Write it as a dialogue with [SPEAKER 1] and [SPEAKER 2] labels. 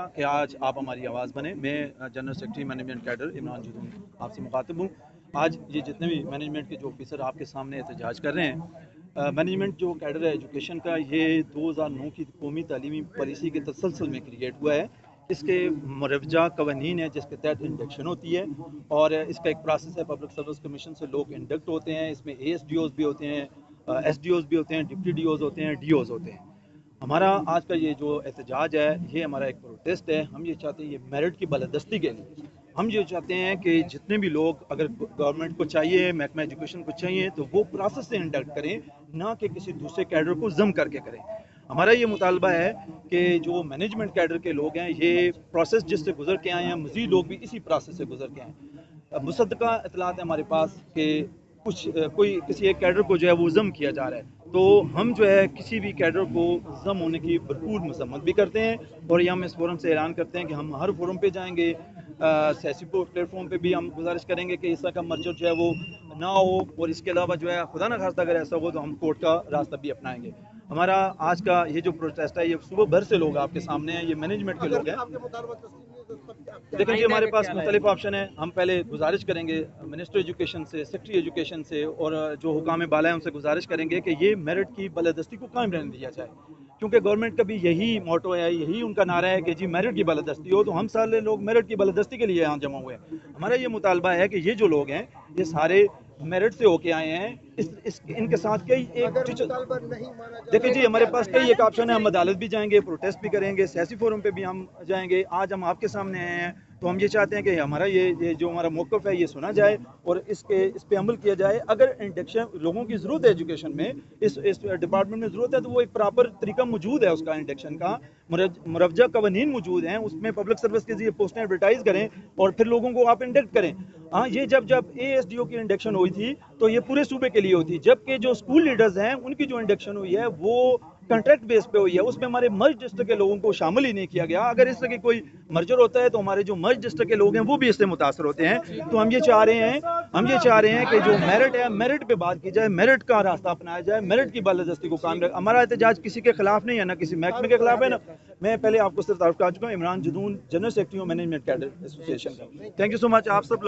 [SPEAKER 1] شکریہ کہ آج آپ ہماری آواز بنے. میں general secretary management cadre Imran Jadoon آپ سے مخاطب ہوں. آج یہ جتنے بھی مینجمنٹ کے جو آفیسر آپ کے سامنے احتجاج کر رہے ہیں، مینجمنٹ جو کیڈر ہے ایجوکیشن کا، یہ 2009 کی قومی تعلیمی پالیسی کے تسلسل میں کریٹ ہوا ہے. اس کے مروجہ قوانین ہیں جس کے تحت انڈکشن ہوتی ہے، اور اس کا ایک پروسیس ہے. پبلک سروس کمیشن سے لوگ انڈکٹ ہوتے ہیں. اس میں ایس ڈی اوز بھی ہوتے ہیں، ایس ڈی اوز بھی ہوتے ہیں، ڈپٹی ڈی اوز ہوتے ہیں، ڈی اوز ہوتے ہیں. ہمارا آج کا یہ جو احتجاج ہے، یہ ہمارا ایک پروٹیسٹ ہے. ہم یہ چاہتے ہیں، یہ میرٹ کی بالادستی کے لیے ہم یہ چاہتے ہیں کہ جتنے بھی لوگ، اگر گورنمنٹ کو چاہیے، محکمہ ایجوکیشن کو چاہیے، تو وہ پروسیس سے انڈکٹ کریں، نہ کہ کسی دوسرے کیڈر کو ضم کر کے کریں. ہمارا یہ مطالبہ ہے کہ جو مینجمنٹ کیڈر کے لوگ ہیں، یہ پروسیس جس سے گزر کے آئے ہیں، مزید لوگ بھی اسی پروسیس سے گزر کے آئے ہیں. مصدقہ اطلاعات ہیں ہمارے پاس کہ کوئی کسی ایک کیڈر کو جو ہے وہ ضم کیا جا رہا ہے. تو ہم جو ہے کسی بھی کیڈر کو ضم ہونے کی بھرپور مذمت بھی کرتے ہیں، اور یہ ہم اس فورم سے اعلان کرتے ہیں کہ ہم ہر فورم پہ جائیں گے. سیاسی پلیٹ فارم پہ بھی ہم گزارش کریں گے کہ اس طرح کا مرجر جو ہے وہ نہ ہو، اور اس کے علاوہ جو ہے خدا نہ خواستہ اگر ایسا ہو تو ہم کورٹ کا راستہ بھی اپنائیں گے. ہمارا آج کا یہ جو پروٹیسٹ ہے، یہ صبح بھر سے لوگ آپ کے سامنے ہیں، یہ مینجمنٹ کے لوگ ہیں. دیکھیں جی، ہمارے پاس مختلف آپشن ہیں. ہم پہلے گزارش کریں گے منسٹر ایجوکیشن سے، سیکرٹری ایجوکیشن سے، اور جو حکام بالا ہیں ان سے گزارش کریں گے کہ یہ میرٹ کی بالادستی کو قائم رہنے دیا جائے. کیونکہ گورنمنٹ کا بھی یہی موٹو ہے، یہی ان کا نعرہ ہے کہ جی میرٹ کی بالادستی ہو. تو ہم سارے لوگ میرٹ کی بالادستی کے لیے یہاں جمع ہوئے ہیں. ہمارا یہ مطالبہ ہے کہ یہ جو لوگ ہیں، یہ سارے میرٹ سے ہو کے آئے ہیں. ان کے ساتھ کئی دیکھیں جی، ہمارے پاس کئی ایک آپشن ہے. ہم عدالت بھی جائیں گے، پروٹیسٹ بھی کریں گے، سیاسی فورم پہ بھی ہم جائیں گے. آج ہم آپ کے سامنے آئے ہیں تو ہم یہ چاہتے ہیں کہ ہمارا یہ جو ہمارا موقف ہے، یہ سنا جائے اور اس پہ عمل کیا جائے. اگر انڈکشن لوگوں کی ضرورت ہے ایجوکیشن میں، اس ڈپارٹمنٹ میں ضرورت ہے، تو وہ ایک پراپر طریقہ موجود ہے اس کا انڈکشن کا. مروجہ قوانین موجود ہیں، اس میں پبلک سروس کے ذریعے پوسٹیں ایڈورٹائز کریں اور پھر لوگوں کو آپ انڈکٹ کریں. ہاں، یہ جب اے ایس ڈی او کی انڈکشن ہوئی تھی تو یہ پورے صوبے کے لیے ہوئی تھی، جبکہ جو اسکول لیڈرز ہیں ان کی جو انڈکشن ہوئی ہے وہ کنٹریکٹ بیس پہ ہوئی ہے. اس میں ہمارے مرج ڈسٹرکٹ کے لوگوں کو شامل ہی نہیں کیا گیا. اگر اس طرح کی کوئی مرجر ہوتا ہے تو ہمارے جو مرج ڈسٹرکٹ کے لوگ ہیں وہ بھی اس سے متاثر ہوتے ہیں. تو ہم یہ چاہ رہے ہیں کہ جو میرٹ ہے، میرٹ پہ بات کی جائے، میرٹ کا راستہ اپنایا جائے، میرٹ کی بالادستی کو قائم رکھے. ہمارا احتجاج کسی کے خلاف نہیں ہے، نہ کسی محکمے کے خلاف ہے. نا، میں پہلے آپ کو صرف تعارف کرا چکا ہوں، عمران جدون، جنرل سیکرٹری ہوں مینجمنٹ کیڈر ایسوسی ایشن کا. تھینک یو سو مچ آپ سب لوگ.